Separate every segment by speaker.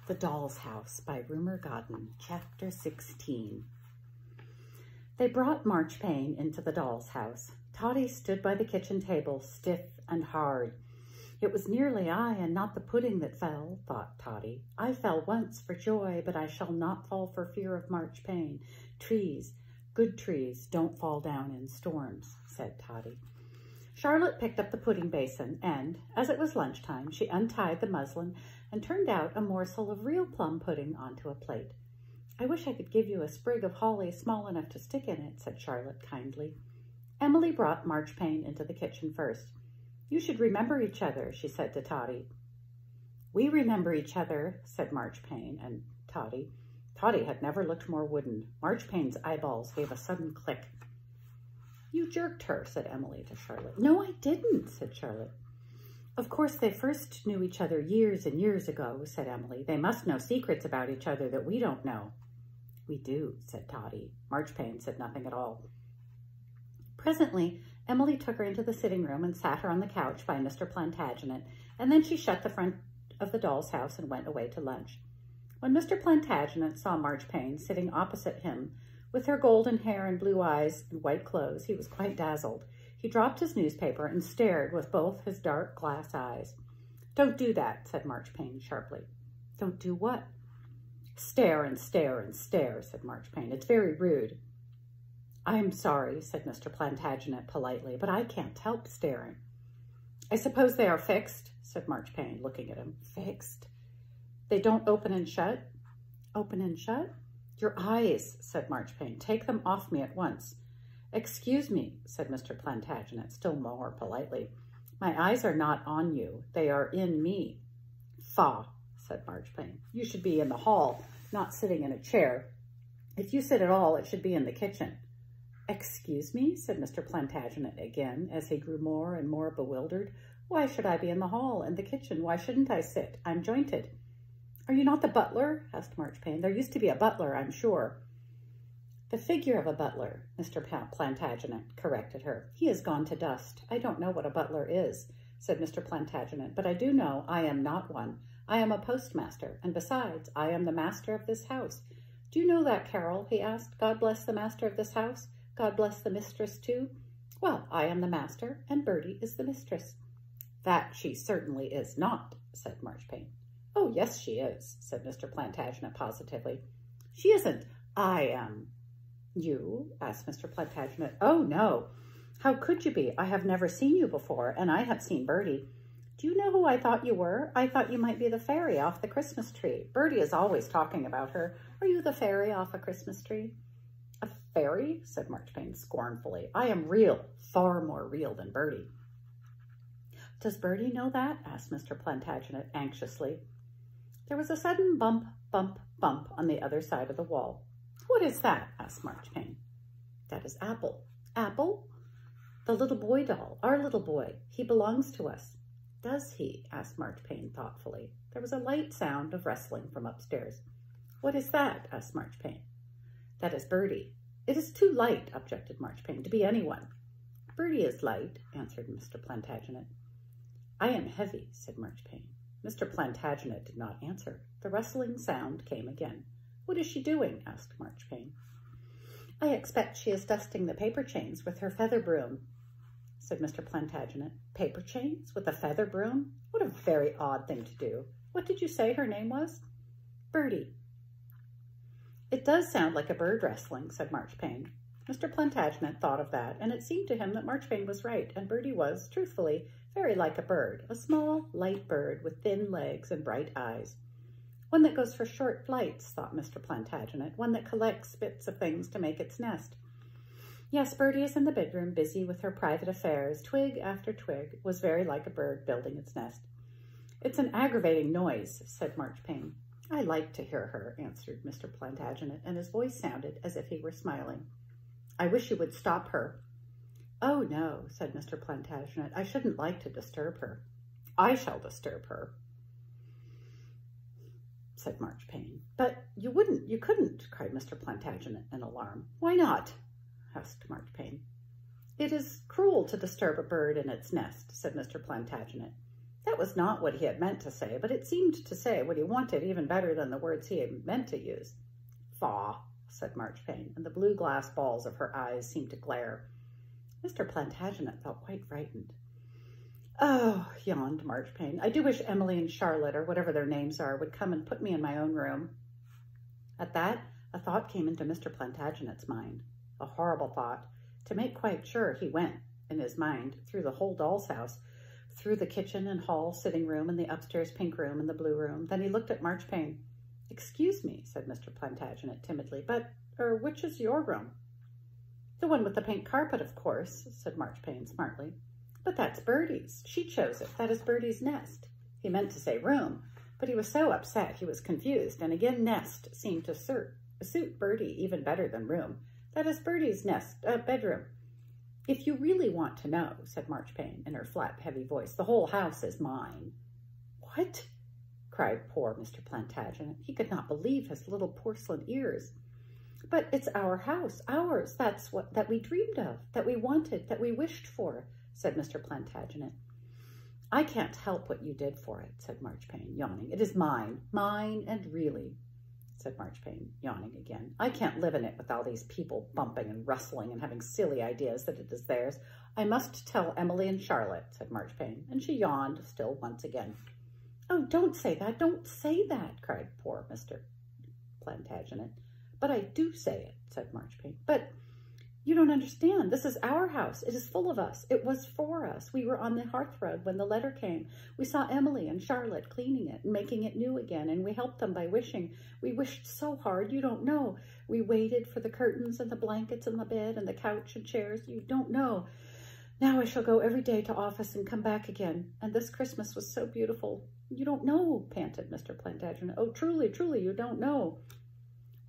Speaker 1: The Doll's House by Rumer Godden, Chapter 16. They brought Marchpane into the doll's house. Toddy stood by the kitchen table, stiff and hard. It was nearly I and not the pudding that fell, thought Toddy. I fell once for joy, but I shall not fall for fear of Marchpane. Trees, good trees, don't fall down in storms, said Toddy. Charlotte picked up the pudding basin and, as it was lunchtime, she untied the muslin and turned out a morsel of real plum pudding onto a plate. I wish I could give you a sprig of holly small enough to stick in it, said Charlotte kindly. Emily brought Marchpane into the kitchen first. You should remember each other, she said to Toddy. We remember each other, said Marchpane and Toddy. Toddy had never looked more wooden. Marchpane's eyeballs gave a sudden click. You jerked her, said Emily to Charlotte. No, I didn't, said Charlotte. Of course, they first knew each other years and years ago, said Emily. They must know secrets about each other that we don't know. We do, said Toddy. Marchpane said nothing at all. Presently, Emily took her into the sitting room and sat her on the couch by Mr. Plantagenet, and then she shut the front of the doll's house and went away to lunch. When Mr. Plantagenet saw Marchpane sitting opposite him, with her golden hair and blue eyes and white clothes, he was quite dazzled. He dropped his newspaper and stared with both his dark glass eyes. Don't do that, said Marchpane sharply. Don't do what? Stare and stare and stare, said Marchpane. It's very rude. I'm sorry, said Mr. Plantagenet politely, but I can't help staring. I suppose they are fixed, said Marchpane, looking at him. Fixed? They don't open and shut? Open and shut? Your eyes, said Marchpane. Take them off me at once. Excuse me, said Mr. Plantagenet, still more politely. My eyes are not on you. They are in me. Faugh, said Marchpane. You should be in the hall, not sitting in a chair. If you sit at all, it should be in the kitchen. Excuse me, said Mr. Plantagenet again, as he grew more and more bewildered. Why should I be in the hall and the kitchen? Why shouldn't I sit? I'm jointed. Are you not the butler? Asked Marchpane. There used to be a butler, I'm sure. The figure of a butler, Mr. Plantagenet corrected her. He has gone to dust. I don't know what a butler is, said Mr. Plantagenet, but I do know I am not one. I am a postmaster, and besides, I am the master of this house. Do you know that carol? He asked. God bless the master of this house. God bless the mistress, too. Well, I am the master, and Bertie is the mistress. That she certainly is not, said Marchpane. Oh, yes, she is, said Mr. Plantagenet positively. She isn't. I am. You? Asked Mr. Plantagenet. Oh, no. How could you be? I have never seen you before, and I have seen Bertie. Do you know who I thought you were? I thought you might be the fairy off the Christmas tree. Bertie is always talking about her. Are you the fairy off a Christmas tree? A fairy? Said Marchpane scornfully. I am real, far more real than Bertie. Does Bertie know that? Asked Mr. Plantagenet anxiously. There was a sudden bump, bump, bump on the other side of the wall. What is that? Asked Marchpane. That is Apple. Apple? The little boy doll, our little boy. He belongs to us. Does he? Asked Marchpane thoughtfully. There was a light sound of rustling from upstairs. What is that? Asked Marchpane. That is Bertie. It is too light, objected Marchpane, to be anyone. Bertie is light, answered Mr. Plantagenet. I am heavy, said Marchpane. Mr. Plantagenet did not answer. The rustling sound came again. What is she doing? Asked Marchpane. I expect she is dusting the paper chains with her feather broom, said Mr. Plantagenet. Paper chains with a feather broom? What a very odd thing to do. What did you say her name was? Bertie. It does sound like a bird rustling, said Marchpane. Mr. Plantagenet thought of that, and it seemed to him that Marchpane was right, and Bertie was, truthfully, very like a bird, a small, light bird with thin legs and bright eyes. One that goes for short flights, thought Mr. Plantagenet, one that collects bits of things to make its nest. Yes, Bertie is in the bedroom, busy with her private affairs. Twig after twig was very like a bird building its nest. It's an aggravating noise, said Marchpane. I like to hear her, answered Mr. Plantagenet, and his voice sounded as if he were smiling. I wish you would stop her. Oh, no, said Mr. Plantagenet. I shouldn't like to disturb her. I shall disturb her, said Marchpane. But you couldn't, cried Mr. Plantagenet in alarm. Why not? Asked Marchpane. It is cruel to disturb a bird in its nest, said Mr. Plantagenet. That was not what he had meant to say, but it seemed to say what he wanted even better than the words he had meant to use. Faugh, said Marchpane, and the blue glass balls of her eyes seemed to glare. Mr. Plantagenet felt quite frightened. Oh, yawned Marchpane, I do wish Emily and Charlotte, or whatever their names are, would come and put me in my own room. At that, a thought came into Mr. Plantagenet's mind, a horrible thought. To make quite sure, he went, in his mind, through the whole doll's house, through the kitchen and hall, sitting room, and the upstairs pink room and the blue room. Then he looked at Marchpane. Excuse me, said Mr. Plantagenet timidly, but, which is your room? The one with the pink carpet, of course, said Marchpane smartly. But that's Bertie's. She chose it. That is Bertie's nest. He meant to say room, but he was so upset he was confused, and again nest seemed to suit Bertie even better than room. That is Bertie's nest, bedroom. If you really want to know, said Marchpane in her flat, heavy voice, the whole house is mine. What? Cried poor Mr. Plantagenet. He could not believe his little porcelain ears. But it's our house, ours. That's that we dreamed of, that we wanted, that we wished for, said Mr. Plantagenet. I can't help what you did for it, said Marchpane, yawning. It is mine and really, said Marchpane, yawning again. I can't live in it with all these people bumping and rustling and having silly ideas that it is theirs. I must tell Emily and Charlotte, said Marchpane, and she yawned still once again. Oh, don't say that, cried poor Mr. Plantagenet. But I do say it, said Marchpane. But you don't understand. This is our house. It is full of us. It was for us. We were on the hearthrug when the letter came. We saw Emily and Charlotte cleaning it and making it new again, and we helped them by wishing. We wished so hard, you don't know. We waited for the curtains and the blankets and the bed and the couch and chairs. You don't know. Now I shall go every day to office and come back again. And this Christmas was so beautiful. You don't know, panted Mr. Plantagenet. Oh, truly, truly, you don't know.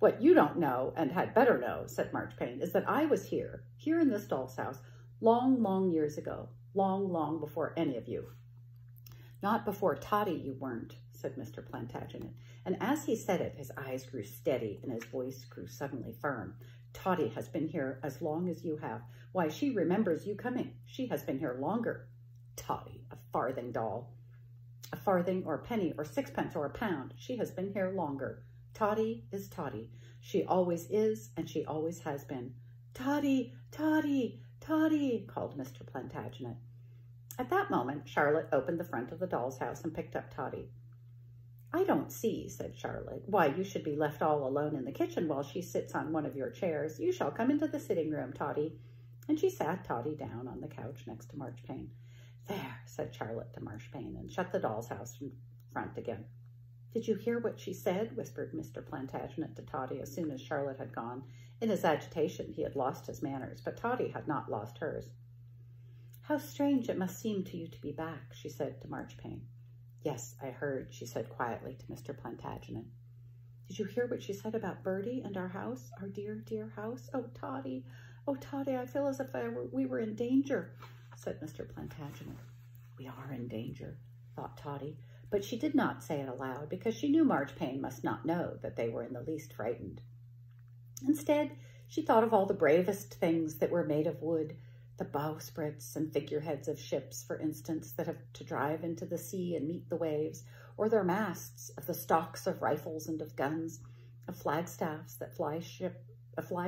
Speaker 1: What you don't know, and had better know, said Marchpane, is that I was here in this doll's house, long, long years ago, long, long before any of you. Not before Toddy you weren't, said Mr. Plantagenet, and as he said it, his eyes grew steady and his voice grew suddenly firm. Toddy has been here as long as you have. Why, she remembers you coming. She has been here longer. Toddy, a farthing doll. A farthing or a penny or sixpence or a pound. She has been here longer. Toddy is Toddy. She always is, and she always has been. Toddy, Toddy, Toddy, called Mr. Plantagenet. At that moment, Charlotte opened the front of the doll's house and picked up Toddy. I don't see, said Charlotte, why you should be left all alone in the kitchen while she sits on one of your chairs. You shall come into the sitting room, Toddy. And she sat Toddy down on the couch next to Marchpane. There, said Charlotte to Marchpane, and shut the doll's house in front again. Did you hear what she said? Whispered Mr. Plantagenet to Toddy as soon as Charlotte had gone. In his agitation, he had lost his manners, but Toddy had not lost hers. How strange it must seem to you to be back, she said to Marchpane. Yes, I heard, she said quietly to Mr. Plantagenet. Did you hear what she said about Bertie and our house, our dear, dear house? Oh, Toddy, I feel as if we were in danger, said Mr. Plantagenet. We are in danger, thought Toddy, but she did not say it aloud because she knew Marchpane must not know that they were in the least frightened. Instead, she thought of all the bravest things that were made of wood, the bowsprits and figureheads of ships, for instance, that have to drive into the sea and meet the waves, or their masts, of the stocks of rifles and of guns, of flagstaffs that fly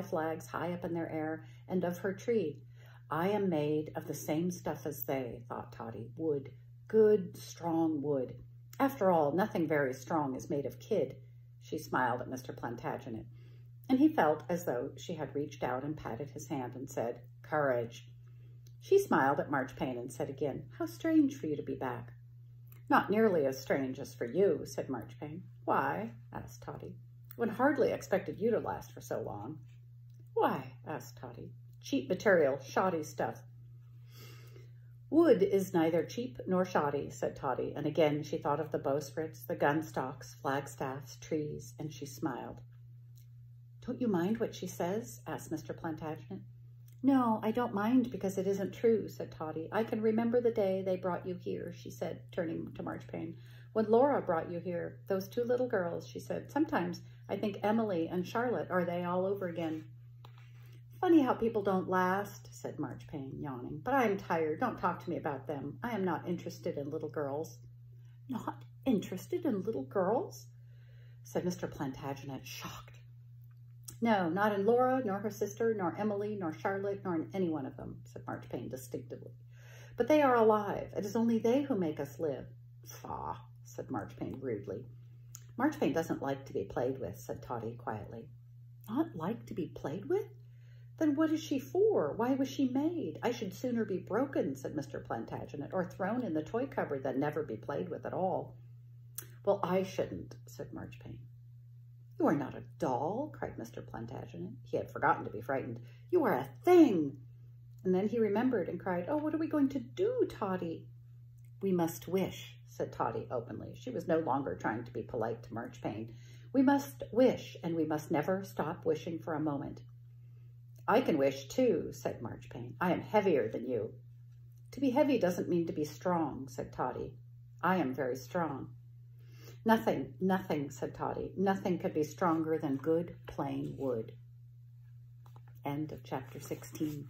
Speaker 1: flags high up in their air, and of her tree. I am made of the same stuff as they, thought Toddy, wood, good, strong wood. After all, nothing very strong is made of kid. She smiled at Mr. Plantagenet, and he felt as though she had reached out and patted his hand and said, Courage. She smiled at Marchpane and said again, How strange for you to be back. Not nearly as strange as for you, said Marchpane. Why? Asked Toddy. One hardly expected you to last for so long. Why? Asked Toddy. Cheap material, shoddy stuff. Wood is neither cheap nor shoddy, said Toddy, and again she thought of the bowsprits, the gun stocks, flagstaffs, trees, and she smiled. Don't you mind what she says? Asked Mr. Plantagenet. No, I don't mind because it isn't true, said Toddy. I can remember the day they brought you here, she said, turning to Marchpane. When Laura brought you here, those two little girls, she said. Sometimes I think Emily and Charlotte are they all over again. Funny how people don't last, said Marchpane, yawning. But I am tired. Don't talk to me about them. I am not interested in little girls. Not interested in little girls? Said Mr. Plantagenet, shocked. No, not in Laura, nor her sister, nor Emily, nor Charlotte, nor in any one of them, said Marchpane distinctively. But they are alive. It is only they who make us live. Faugh, said Marchpane rudely. Marchpane doesn't like to be played with, said Toddy quietly. Not like to be played with? Then what is she for? Why was she made? I should sooner be broken, said Mr. Plantagenet, or thrown in the toy cupboard than never be played with at all. Well, I shouldn't, said Marchpane. You are not a doll, cried Mr. Plantagenet. He had forgotten to be frightened. You are a thing. And then he remembered and cried, oh, what are we going to do, Toddy? We must wish, said Toddy openly. She was no longer trying to be polite to Marchpane. We must wish, and we must never stop wishing for a moment. I can wish too, said Marchpane. I am heavier than you. To be heavy doesn't mean to be strong, said Toddy. I am very strong. Nothing, said Toddy. Nothing could be stronger than good, plain wood. End of chapter 16.